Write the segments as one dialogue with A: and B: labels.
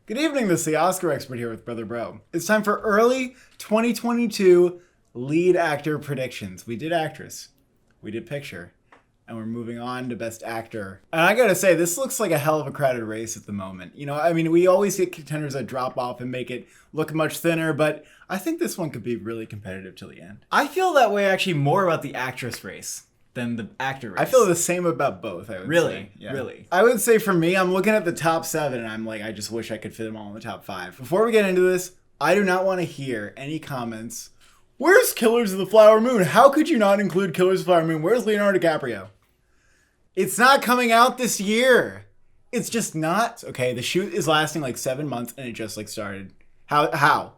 A: Good evening, this is the Oscar expert here with Brother Bro. It's time for early 2022 lead actor predictions. We did actress, we did picture, and we're moving on to best actor. And I gotta say, this looks like a hell of a crowded race at the moment. You know, I mean, we always get contenders that drop off and make it look much thinner, but I think this one could be really competitive till the end.
B: I feel that way actually more about the actress race than the actor race.
A: I feel the same about both, I would say. Yeah.
B: Really?
A: I would say for me, I'm looking at the top 7 and I'm like, I just wish I could fit them all in the top 5. Before we get into this, I do not want to hear any comments. Where's Killers of the Flower Moon? How could you not include Killers of the Flower Moon? Where's Leonardo DiCaprio? It's not coming out this year. It's just not. Okay, the shoot is lasting like 7 months and it just like started. How?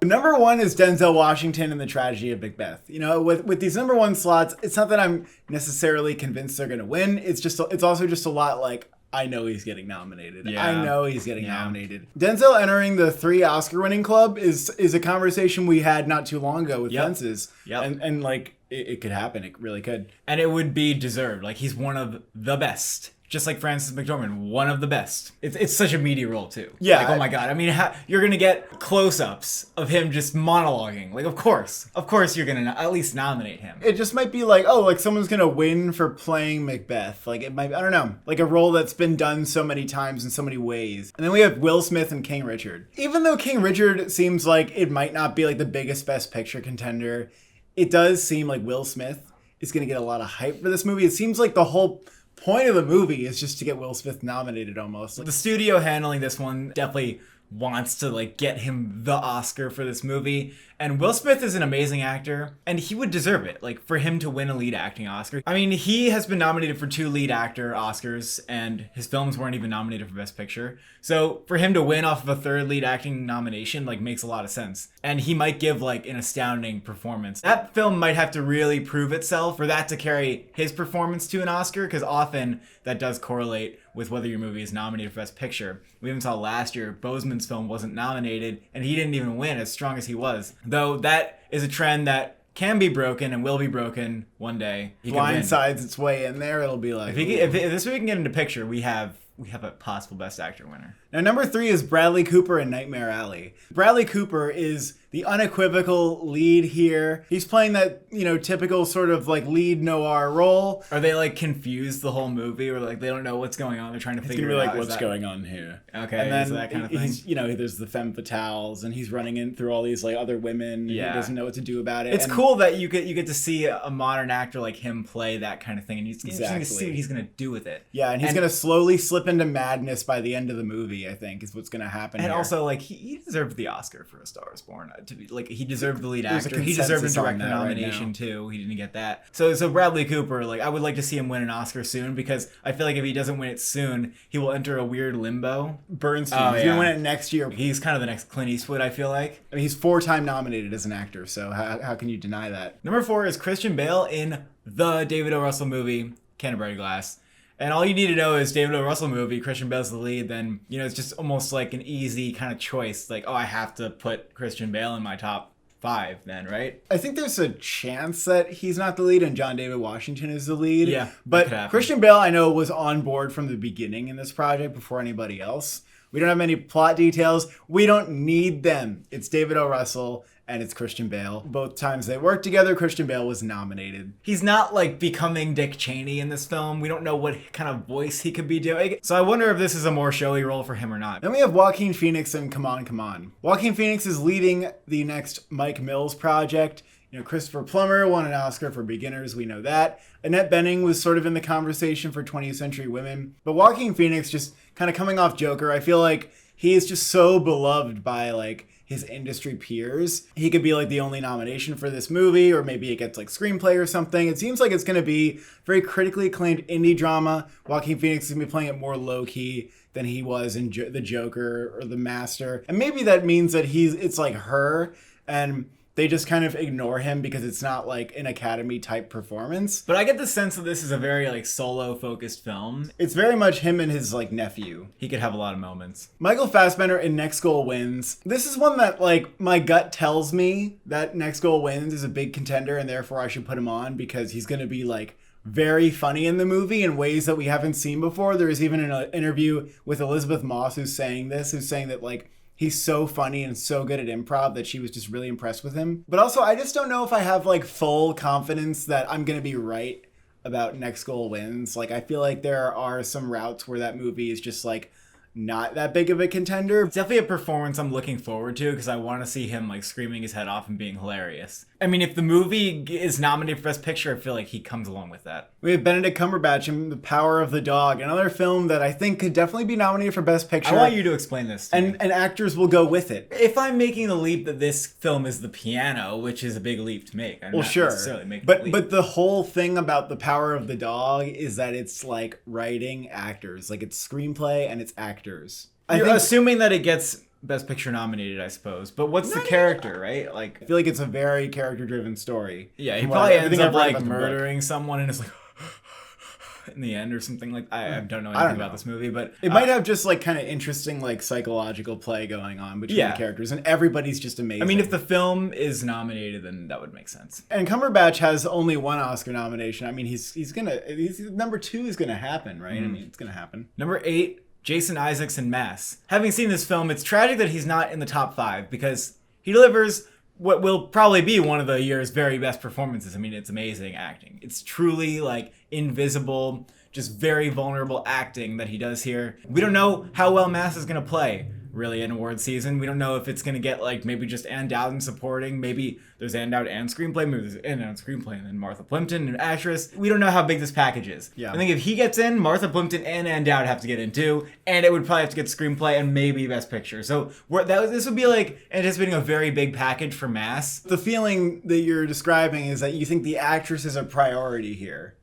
A: Number 1 is Denzel Washington in The Tragedy of Macbeth. You know, with these number 1 slots, it's not that I'm necessarily convinced they're gonna win. It's also just a lot like, I know he's getting nominated.
B: Yeah.
A: I know he's getting nominated. Denzel entering the 3 Oscar winning club is a conversation we had not too long ago with Fences.
B: Yep.
A: And like it could happen. It really could.
B: And it would be deserved. Like, he's one of the best. Just like Frances McDormand, one of the best. It's such a meaty role too.
A: Yeah.
B: Like, oh my God. I mean, you're going to get close-ups of him just monologuing. Like, of course you're going to at least nominate him.
A: It just might be like, oh, like someone's going to win for playing Macbeth. Like, it might, I don't know, like a role that's been done so many times in so many ways. And then we have Will Smith and King Richard. Even though King Richard seems like it might not be like the biggest Best Picture contender, it does seem like Will Smith is going to get a lot of hype for this movie. It seems like the whole point of the movie is just to get Will Smith nominated almost.
B: The studio handling this one definitely wants to like get him the Oscar for this movie. And Will Smith is an amazing actor, and he would deserve it, like, for him to win a lead acting Oscar. I mean, he has been nominated for 2 lead actor Oscars, and his films weren't even nominated for Best Picture. So for him to win off of a 3rd lead acting nomination, like, makes a lot of sense. And he might give, like, an astounding performance. That film might have to really prove itself for that to carry his performance to an Oscar, because often that does correlate with whether your movie is nominated for Best Picture. We even saw last year, Boseman's film wasn't nominated, and he didn't even win, as strong as he was. Though that is a trend that can be broken and will be broken one day.
A: Blindsides its way in there, it'll be like...
B: If this week can get into picture, we have a possible Best Actor winner.
A: Now, number 3 is Bradley Cooper in Nightmare Alley. Bradley Cooper is the unequivocal lead here. He's playing that, you know, typical sort of like lead noir role.
B: Are they like confused the whole movie, or like they don't know what's going on? They're trying to figure it out.
A: Like, what's going on here?
B: Okay,
A: and then
B: so that kind of thing.
A: He's, you know, there's the femme fatales, and he's running in through all these like other women. Yeah, he doesn't know what to do about it.
B: It's cool that you get to see a modern actor like him play that kind of thing, and you're going to see what he's going to do with it.
A: Yeah, and he's going to slowly slip into madness by the end of the movie, I think, is what's going to happen.
B: And
A: here.
B: Also, like, he deserved the Oscar for A Star Is Born. To be like, he deserved the lead actor. He deserved a director nomination too. He didn't get that. So Bradley Cooper, like, I would like to see him win an Oscar soon, because I feel like if he doesn't win it soon, he will enter a weird limbo.
A: Bernstein. He's gonna win it next year.
B: He's kind of the next Clint Eastwood, I feel like.
A: I mean, he's 4-time nominated as an actor, so how can you deny that?
B: Number 4 is Christian Bale in the David O. Russell movie, Canterbury Glass. And all you need to know is David O. Russell movie, Christian Bale's the lead, then, you know, it's just almost like an easy kind of choice. Like, oh, I have to put Christian Bale in my top 5 then, right?
A: I think there's a chance that he's not the lead and John David Washington is the lead.
B: Yeah,
A: but Christian Bale, I know, was on board from the beginning in this project before anybody else. We don't have any plot details. We don't need them. It's David O. Russell and it's Christian Bale. Both times they worked together, Christian Bale was nominated.
B: He's not like becoming Dick Cheney in this film. We don't know what kind of voice he could be doing. So I wonder if this is a more showy role for him or not.
A: Then we have Joaquin Phoenix in Come On, Come On. Joaquin Phoenix is leading the next Mike Mills project. You know, Christopher Plummer won an Oscar for Beginners, we know that. Annette Bening was sort of in the conversation for 20th Century Women. But Joaquin Phoenix just kind of coming off Joker, I feel like he is just so beloved by like his industry peers. He could be like the only nomination for this movie, or maybe it gets like screenplay or something. It seems like it's going to be very critically acclaimed indie drama. Joaquin Phoenix is going to be playing it more low-key than he was in The Joker or The Master. And maybe that means that it's like Her, and they just kind of ignore him because it's not like an Academy type performance.
B: But I get the sense that this is a very like solo focused film.
A: It's very much him and his like nephew.
B: He could have a lot of moments.
A: Michael Fassbender in Next Goal Wins. This is one that like my gut tells me that Next Goal Wins is a big contender and therefore I should put him on because he's going to be like very funny in the movie in ways that we haven't seen before. There was even an interview with Elizabeth Moss who's saying that like he's so funny and so good at improv that she was just really impressed with him. But also, I just don't know if I have like full confidence that I'm going to be right about Next Goal Wins. Like, I feel like there are some routes where that movie is just like not that big of a contender.
B: It's definitely a performance I'm looking forward to because I want to see him like screaming his head off and being hilarious. I mean, if the movie is nominated for Best Picture, I feel like he comes along with that.
A: We have Benedict Cumberbatch in The Power of the Dog, another film that I think could definitely be nominated for Best Picture.
B: I want you to explain this to me.
A: And actors will go with it.
B: If I'm making the leap that this film is The Piano, which is a big leap to make, I'm
A: Well,
B: not
A: sure.
B: necessarily making the leap.
A: But the whole thing about The Power of the Dog is that it's like writing actors. Like, it's screenplay and it's actors.
B: You're assuming that it gets Best Picture nominated, I suppose. But what's the character, right? Like,
A: I feel like it's a very character-driven story.
B: Yeah, he probably ends up like murdering someone and it's like in the end or something like I don't know anything about this movie, but
A: it might have just like kind of interesting like psychological play going on between the characters, and everybody's just amazing.
B: I mean, if the film is nominated, then that would make sense.
A: And Cumberbatch has only one Oscar nomination. I mean, he's number 2 is gonna happen, right? I mean, it's gonna happen.
B: Number 8. Jason Isaacs in Mass. Having seen this film, it's tragic that he's not in the top 5 because he delivers what will probably be one of the year's very best performances. I mean, it's amazing acting. It's truly like invisible, just very vulnerable acting that he does here. We don't know how well Mass is going to play really in award season. We don't know if it's going to get like maybe just Ann Dowd in supporting. Maybe there's Ann Dowd and screenplay. Maybe there's Ann Dowd screenplay and then Martha Plimpton and actress. We don't know how big this package is.
A: Yeah.
B: I think if he gets in, Martha Plimpton and Ann Dowd have to get in too, and it would probably have to get screenplay and maybe Best Picture. So this would be like anticipating a very big package for Mass.
A: The feeling that you're describing is that you think the actress is a priority here.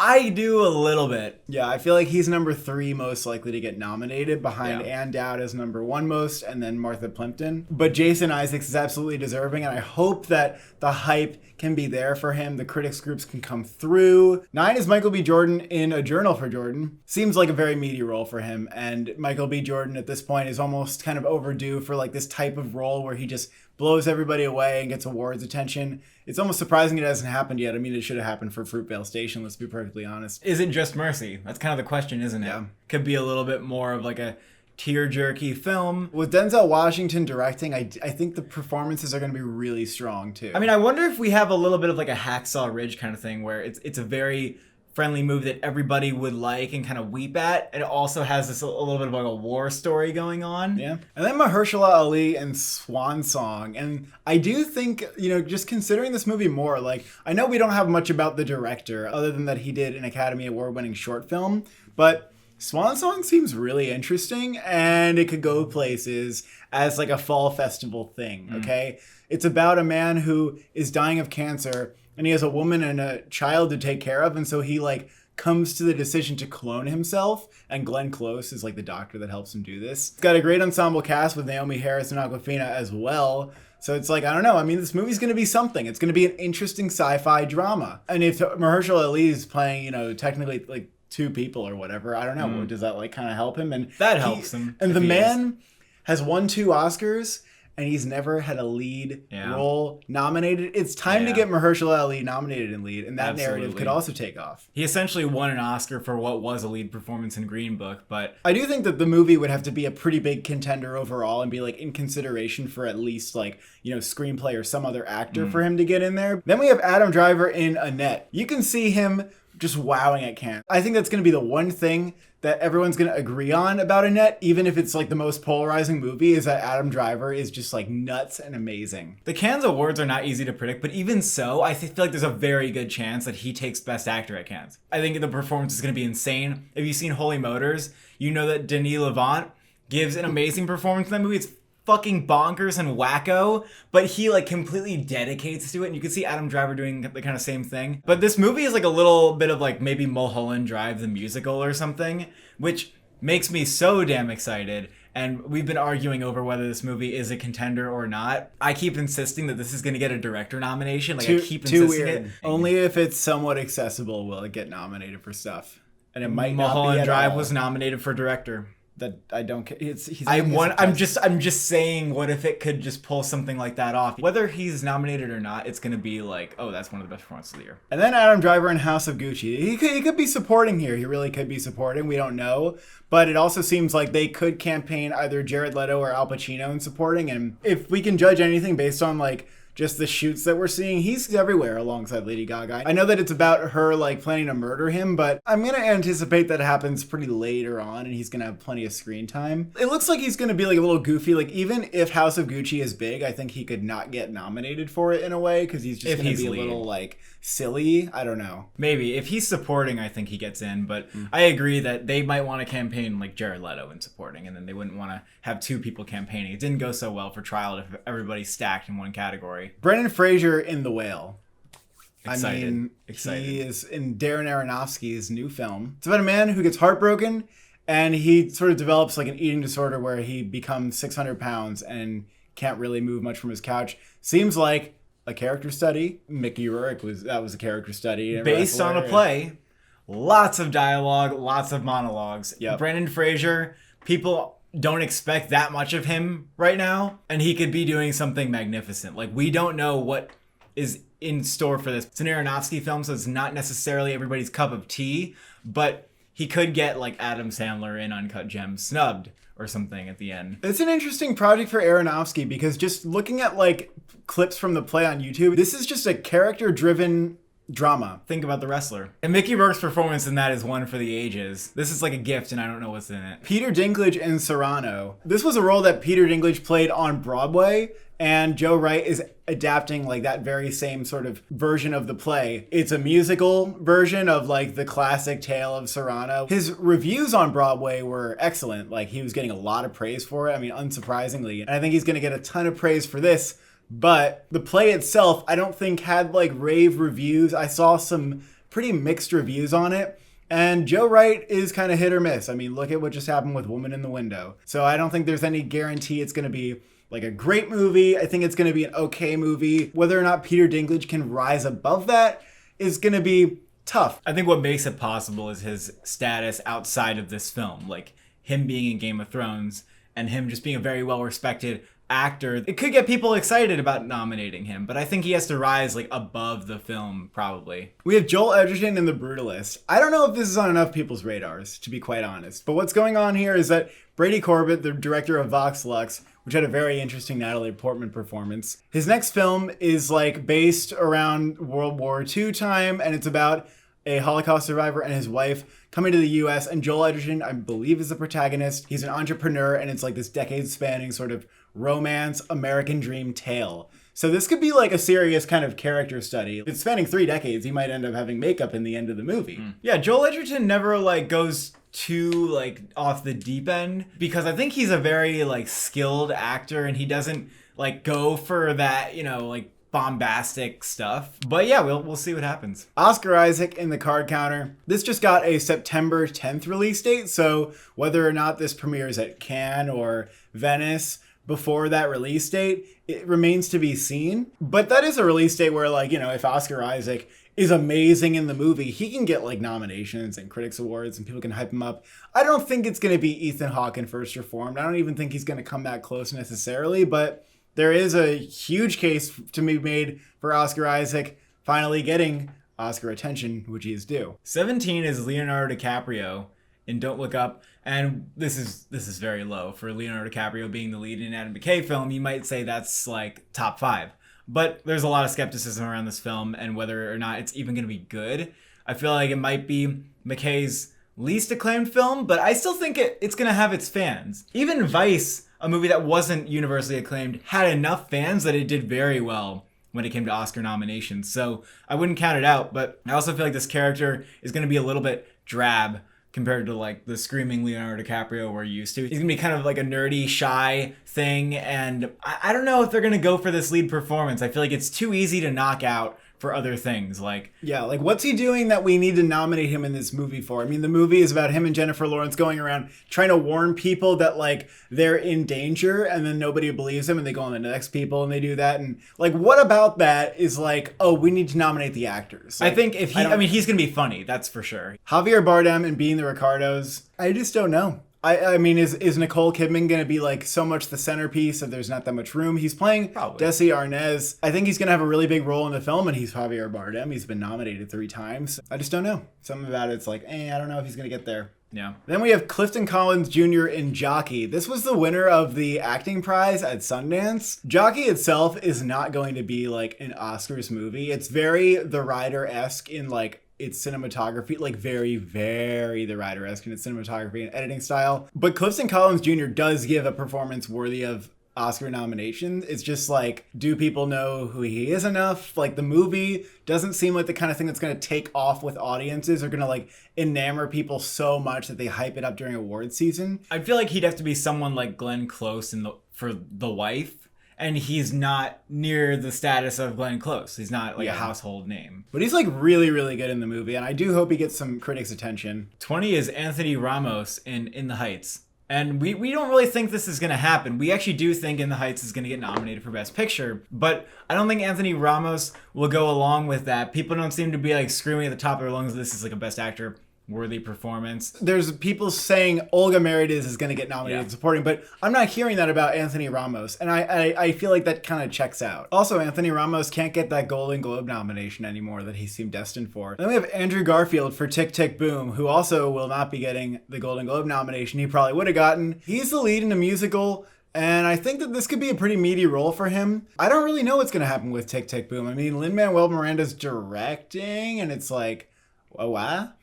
B: I do a little bit.
A: Yeah, I feel like he's number 3 most likely to get nominated, behind Ann Dowd as number 1 most, and then Martha Plimpton. But Jason Isaacs is absolutely deserving, and I hope that the hype can be there for him. The critics groups can come through. 9 is Michael B. Jordan in A Journal for Jordan. Seems like a very meaty role for him, and Michael B. Jordan at this point is almost kind of overdue for like this type of role where he just blows everybody away and gets awards attention. It's almost surprising it hasn't happened yet. I mean, it should have happened for Fruitvale Station, let's be perfectly honest.
B: Is it just Mercy? That's kind of the question, isn't it?
A: Yeah.
B: Could be a little bit more of like a tear-jerky film.
A: With Denzel Washington directing, I think the performances are going to be really strong too.
B: I mean, I wonder if we have a little bit of like a Hacksaw Ridge kind of thing where it's a very friendly movie that everybody would like and kind of weep at. And it also has this a little bit of like a war story going on.
A: Yeah. And then Mahershala Ali and Swan Song. And I do think, just considering this movie more, like, I know we don't have much about the director other than that he did an Academy Award winning short film, but Swan Song seems really interesting and it could go places as like a fall festival thing. Okay. It's about a man who is dying of cancer, and he has a woman and a child to take care of. And so he like comes to the decision to clone himself. And Glenn Close is like the doctor that helps him do this. It's got a great ensemble cast with Naomi Harris and Awkwafina as well. So it's like, I don't know. I mean, this movie's going to be something. It's going to be an interesting sci-fi drama. And if Mahershala Ali is playing, technically like 2 people or whatever, I don't know. Does that like kind of help him? And
B: that helps him.
A: And the man has won 2 Oscars. And he's never had a lead role nominated. It's time to get Mahershala Ali nominated in lead, and that narrative could also take off.
B: He essentially won an Oscar for what was a lead performance in Green Book, but
A: I do think that the movie would have to be a pretty big contender overall and be like in consideration for at least like, screenplay or some other actor for him to get in there. Then we have Adam Driver in Annette. You can see him just wowing at Cannes. I think that's going to be the one thing that everyone's going to agree on about Annette, even if it's like the most polarizing movie, is that Adam Driver is just like nuts and amazing.
B: The Cannes Awards are not easy to predict, but even so, I feel like there's a very good chance that he takes Best Actor at Cannes. I think the performance is going to be insane. If you've seen Holy Motors, you know that Denis Lavant gives an amazing performance in that movie. It's fucking bonkers and wacko, but he like completely dedicates to it, and you can see Adam Driver doing the kind of same thing. But this movie is like a little bit of like maybe Mulholland Drive the musical or something, which makes me so damn excited. And we've been arguing over whether this movie is a contender or not. I keep insisting that this is going to get a director nomination. Like I keep insisting it.
A: Only if it's somewhat accessible will it get nominated for stuff, and it might not be
B: Mulholland
A: at
B: Drive
A: all.
B: was nominated for director.
A: that I don't. He's.
B: I'm just saying, what if it could just pull something like that off? Whether he's nominated or not, it's gonna be like, oh, that's one of the best performances of the year.
A: And then Adam Driver in House of Gucci. He could be supporting here. He really could be supporting. We don't know. But it also seems like they could campaign either Jared Leto or Al Pacino in supporting. And if we can judge anything based on like just the shoots that we're seeing, he's everywhere alongside Lady Gaga. I know that it's about her like planning to murder him, but I'm going to anticipate that happens pretty later on and he's going to have plenty of screen time. It looks like he's going to be like a little goofy. Like even if House of Gucci is big, I think he could not get nominated for it in a way because he's just going to be a little like silly. I don't know.
B: Maybe. If he's supporting, I think he gets in, but I agree that they might want to campaign like Jared Leto in supporting, and then they wouldn't want to have two people campaigning. It didn't go so well for Trial if everybody's stacked in one category.
A: Brendan Fraser in The Whale.
B: Excited.
A: He is in Darren Aronofsky's new film. It's about a man who gets heartbroken, and he sort of develops like an eating disorder where he becomes 600 pounds and can't really move much from his couch. Seems like a character study. Mickey Rourke was a character study.
B: Based on a play. Lots of dialogue, lots of monologues.
A: Yep.
B: Brendan Fraser, people don't expect that much of him right now, and he could be doing something magnificent. Like, we don't know what is in store for this. It's an Aronofsky film, so it's not necessarily everybody's cup of tea, but he could get like Adam Sandler in Uncut Gems snubbed or something at the end.
A: It's an interesting project for Aronofsky because just looking at like clips from the play on YouTube, this is just a character-driven drama.
B: Think about The Wrestler. And Mickey Rourke's performance in that is one for the ages. This is like a gift, and I don't know what's in it.
A: Peter Dinklage in Cyrano. This was a role that Peter Dinklage played on Broadway, and Joe Wright is adapting like that very same sort of version of the play. It's a musical version of like the classic tale of Cyrano. His reviews on Broadway were excellent. Like he was getting a lot of praise for it. I mean, unsurprisingly. And I think he's going to get a ton of praise for this. But the play itself, I don't think had like rave reviews. I saw some pretty mixed reviews on it. And Joe Wright is kind of hit or miss. I mean, look at what just happened with Woman in the Window. So I don't think there's any guarantee it's going to be like a great movie. I think it's going to be an okay movie. Whether or not Peter Dinklage can rise above that is going to be tough.
B: I think what makes it possible is his status outside of this film. Like him being in Game of Thrones and him just being a very well-respected actor. It could get people excited about nominating him, but I think he has to rise like above the film probably.
A: We have Joel Edgerton in The Brutalist. I don't know if this is on enough people's radars, to be quite honest. But what's going on here is that Brady Corbett, the director of Vox Lux, which had a very interesting Natalie Portman performance, his next film is like based around World War II time, and it's about a Holocaust survivor and his wife coming to the US, and Joel Edgerton, I believe, is the protagonist. He's an entrepreneur, and it's like this decade-spanning sort of romance American dream tale. So this could be like a serious kind of character study. It's spanning 3 decades. He might end up having makeup in the end of the movie.
B: Yeah, Joel Edgerton never like goes too like off the deep end because I think he's a very like skilled actor and he doesn't like go for that, you know, like bombastic stuff. But yeah, we'll see what happens.
A: Oscar Isaac in The Card Counter. This just got a September 10th release date, so whether or not this premieres at Cannes or Venice before that release date, it remains to be seen. But that is a release date where, like, you know, if Oscar Isaac is amazing in the movie, he can get like nominations and critics awards and people can hype him up. I don't think it's going to be Ethan Hawke in First Reformed. I don't even think he's going to come that close necessarily, but there is a huge case to be made for Oscar Isaac finally getting Oscar attention, which he is due.
B: 17 is Leonardo DiCaprio in Don't Look Up, and this is very low for Leonardo DiCaprio being the lead in an Adam McKay film. You might say that's like top 5, but there's a lot of skepticism around this film and whether or not it's even going to be good. I feel like it might be McKay's least acclaimed film, but I still think it's going to have its fans. Even Vice, a movie that wasn't universally acclaimed, had enough fans that it did very well when it came to Oscar nominations. So I wouldn't count it out, but I also feel like this character is going to be a little bit drab compared to like the screaming Leonardo DiCaprio we're used to. He's going to be kind of like a nerdy, shy thing, and I don't know if they're going to go for this lead performance. I feel like it's too easy to knock out for other things. Like,
A: yeah, like what's he doing that we need to nominate him in this movie for? I mean, the movie is about him and Jennifer Lawrence going around trying to warn people that like they're in danger, and then nobody believes them and they go on the next people and they do that. And like, what about that is like, oh, we need to nominate the actors. Like,
B: I think if I mean, he's going to be funny. That's for sure.
A: Javier Bardem in Being the Ricardos. I just don't know. I mean, is Nicole Kidman going to be like so much the centerpiece if there's not that much room? He's playing
B: Probably.
A: Desi Arnaz. I think he's going to have a really big role in the film, and he's Javier Bardem. He's been nominated 3 times. I just don't know. Something about it's like, I don't know if he's going to get there.
B: Yeah.
A: Then we have Clifton Collins Jr. in Jockey. This was the winner of the acting prize at Sundance. Jockey itself is not going to be like an Oscars movie. It's very The Rider-esque in like its cinematography, like very, very The Rider-esque in its cinematography and editing style. But Clifton Collins Jr. does give a performance worthy of Oscar nomination. It's just like, do people know who he is enough? Like, the movie doesn't seem like the kind of thing that's going to take off with audiences or going to like enamor people so much that they hype it up during award season.
B: I feel like he'd have to be someone like Glenn Close for The Wife. And he's not near the status of Glenn Close. He's not like a household name.
A: But he's like really, really good in the movie. And I do hope he gets some critics' attention.
B: 20 is Anthony Ramos in The Heights. And we don't really think this is going to happen. We actually do think In the Heights is going to get nominated for Best Picture. But I don't think Anthony Ramos will go along with that. People don't seem to be like screaming at the top of their lungs, this is like a Best Actor worthy performance.
A: There's people saying Olga Meredith is going to get nominated in supporting, but I'm not hearing that about Anthony Ramos, and I feel like that kind of checks out. Also, Anthony Ramos can't get that Golden Globe nomination anymore that he seemed destined for. Then we have Andrew Garfield for Tick, Tick, Boom, who also will not be getting the Golden Globe nomination he probably would have gotten. He's the lead in a musical, and I think that this could be a pretty meaty role for him. I don't really know what's going to happen with Tick, Tick, Boom. I mean, Lin-Manuel Miranda's directing, and it's like, oh, what?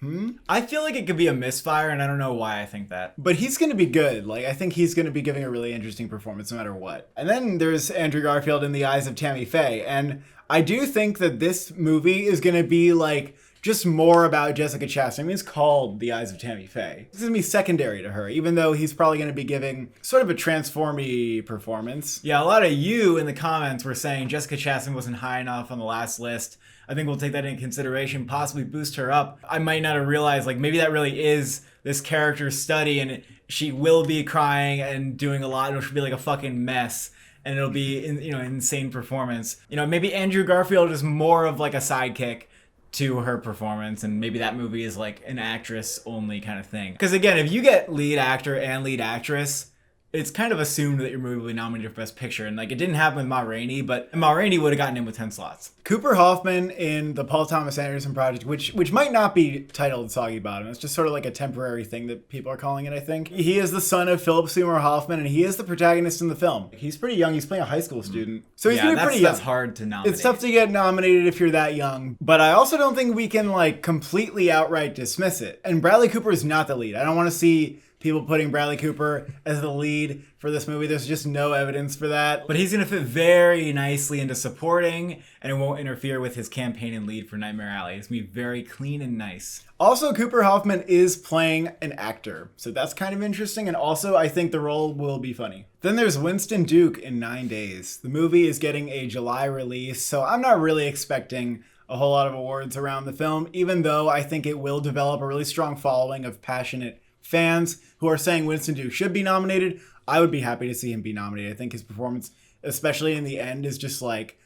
B: I feel like it could be a misfire, and I don't know why I think that.
A: But he's going to be good. Like, I think he's going to be giving a really interesting performance no matter what. And then there's Andrew Garfield in The Eyes of Tammy Faye. And I do think that this movie is going to be, like, just more about Jessica Chastain. I mean, it's called The Eyes of Tammy Faye. It's going to be secondary to her, even though he's probably going to be giving sort of a transformy performance.
B: Yeah, a lot of you in the comments were saying Jessica Chastain wasn't high enough on the last list. I think we'll take that into consideration, possibly boost her up. I might not have realized, like, maybe that really is this character's study, and she will be crying and doing a lot, and it'll be like a fucking mess, and it'll be, insane performance. Maybe Andrew Garfield is more of like a sidekick to her performance, and maybe that movie is like an actress only kind of thing. Because again, if you get lead actor and lead actress, it's kind of assumed that your movie will be nominated for Best Picture. And like, it didn't happen with Ma Rainey, but Ma Rainey would have gotten in with 10 slots.
A: Cooper Hoffman in the Paul Thomas Anderson Project, which might not be titled Soggy Bottom. It's just sort of like a temporary thing that people are calling it, I think. He is the son of Philip Seymour Hoffman, and he is the protagonist in the film. He's pretty young. He's playing a high school student. So he's pretty young.
B: That's hard to nominate.
A: It's tough to get nominated if you're that young. But I also don't think we can like completely outright dismiss it. And Bradley Cooper is not the lead. I don't want to see people putting Bradley Cooper as the lead for this movie. There's just no evidence for that.
B: But he's going to fit very nicely into supporting, and it won't interfere with his campaign and lead for Nightmare Alley. It's going to be very clean and nice.
A: Also, Cooper Hoffman is playing an actor, so that's kind of interesting, and also I think the role will be funny. Then there's Winston Duke in 9 Days. The movie is getting a July release, so I'm not really expecting a whole lot of awards around the film, even though I think it will develop a really strong following of passionate fans who are saying Winston Duke should be nominated. I would be happy to see him be nominated. I think his performance, especially in the end, is just like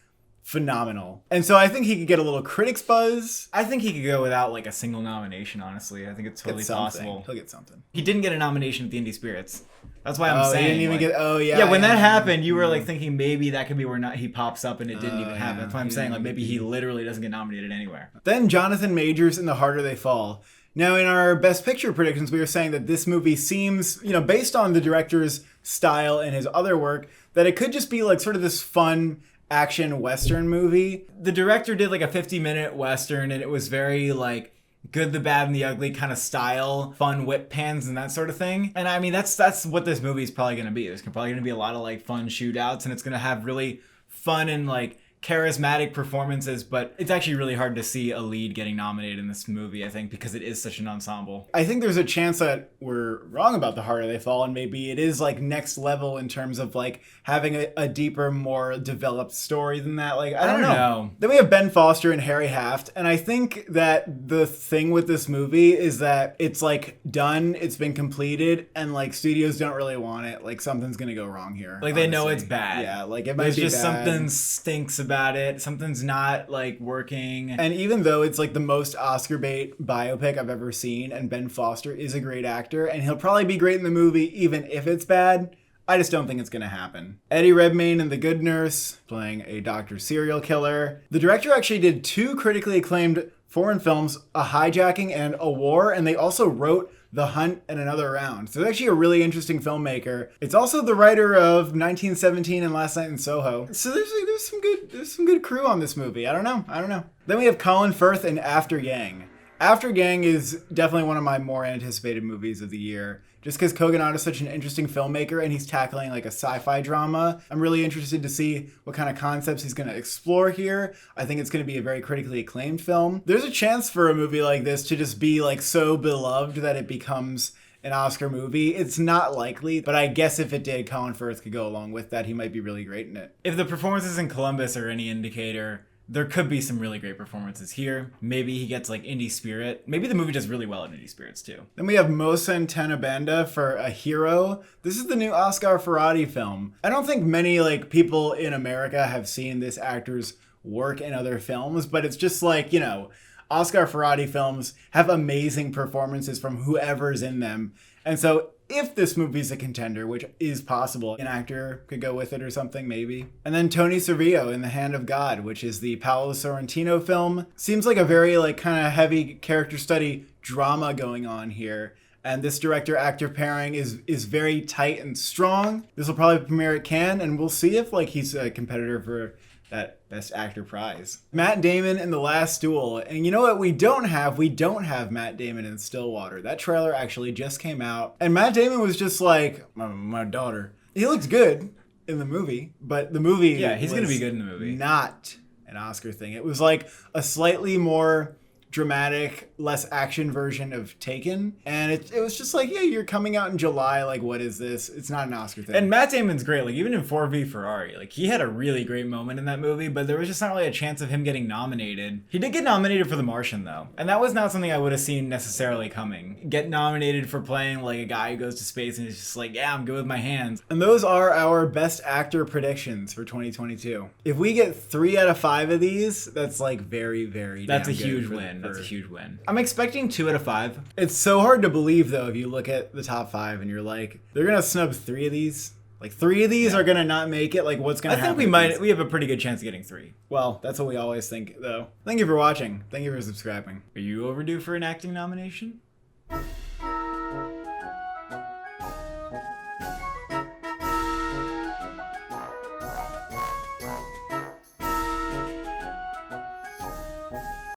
A: phenomenal. And so I think he could get a little critics buzz.
B: I think he could go without like a single nomination, honestly. I think it's totally possible.
A: He'll get something.
B: He didn't get a nomination at the Indie Spirits. That's why I'm saying.
A: He didn't even get. Oh yeah.
B: Yeah, when that happened, you were like thinking maybe that could be where he pops up, and it didn't even happen. That's why I'm saying like maybe he literally doesn't get nominated anywhere.
A: Then Jonathan Majors in The Harder They Fall. Now, in our Best Picture predictions, we were saying that this movie seems, based on the director's style and his other work, that it could just be like sort of this fun action Western movie.
B: The director did like a 50-minute Western, and it was very like Good, the Bad, and the Ugly kind of style, fun whip pans and that sort of thing. And I mean, that's what this movie is probably going to be. There's probably going to be a lot of like fun shootouts, and it's going to have really fun and like charismatic performances, but it's actually really hard to see a lead getting nominated in this movie, I think, because it is such an ensemble.
A: I think there's a chance that we're wrong about The Harder They Fall, and maybe it is like next level in terms of like having a deeper, more developed story than that. Like, I don't know. Then we have Ben Foster and Harry Haft, and I think that the thing with this movie is that it's like done, it's been completed, and like studios don't really want it. Like something's gonna go wrong here.
B: Like honestly. They know it's bad.
A: Yeah, like it might be bad.
B: There's just something stinks about about it. Something's not like working.
A: And even though it's like the most Oscar bait biopic I've ever seen, and Ben Foster is a great actor, and he'll probably be great in the movie even if it's bad, I just don't think it's going to happen. Eddie Redmayne in The Good Nurse, playing a doctor serial killer. The director actually did 2 critically acclaimed foreign films, A Hijacking and A War, and they also wrote The Hunt and Another Round. So it's actually a really interesting filmmaker. It's also the writer of 1917 and Last Night in Soho. So there's some good crew on this movie. I don't know. Then we have Colin Firth in After Yang. After Gang is definitely one of my more anticipated movies of the year. Just because Kogonada is such an interesting filmmaker and he's tackling like a sci-fi drama. I'm really interested to see what kind of concepts he's going to explore here. I think it's going to be a very critically acclaimed film. There's a chance for a movie like this to just be like so beloved that it becomes an Oscar movie. It's not likely, but I guess if it did, Colin Firth could go along with that. He might be really great in it.
B: If the performances in Columbus are any indicator, there could be some really great performances here. Maybe he gets like Indie Spirit. Maybe the movie does really well in Indie Spirits too.
A: Then we have Mohsen Tenabenda for A Hero. This is the new Oscar Ferrati film. I don't think many like people in America have seen this actor's work in other films, but it's just like, you know, Oscar Ferrati films have amazing performances from whoever's in them. And so if this movie's a contender, which is possible, an actor could go with it or something, maybe. And then Tony Servillo in The Hand of God, which is the Paolo Sorrentino film. Seems like a very like kind of heavy character study drama going on here. And this director-actor pairing is very tight and strong. This will probably premiere at Cannes, and we'll see if like he's a competitor for that Best Actor prize. Matt Damon in The Last Duel. And you know what we don't have? We don't have Matt Damon in Stillwater. That trailer actually just came out. And Matt Damon was just like, my daughter. He looked good in the movie, but the movie
B: he's going to be good in the movie.
A: Not an Oscar thing. It was like a slightly more dramatic, less action version of Taken. And it was just like, yeah, you're coming out in July. Like, what is this? It's not an Oscar thing.
B: And Matt Damon's great. Like, even in 4v Ferrari, like, he had a really great moment in that movie, but there was just not really a chance of him getting nominated. He did get nominated for The Martian, though. And that was not something I would have seen necessarily coming. Get nominated for playing, like, a guy who goes to space and is just like, yeah, I'm good with my hands.
A: And those are our Best Actor predictions for 2022. If we get 3 out of 5 of these, that's, like, very, very
B: That's a
A: damn good
B: huge
A: for-
B: win.
A: for-
B: That's a huge win. I'm expecting 2 out of 5.
A: It's so hard to believe, though, if you look at the top 5 and you're like, they're going to snub 3 of these. Like, 3 of these are going to not make it. Like, what's going to happen?
B: I think we have a pretty good chance of getting 3.
A: Well, that's what we always think, though. Thank you for watching. Thank you for subscribing.
B: Are you overdue for an acting nomination?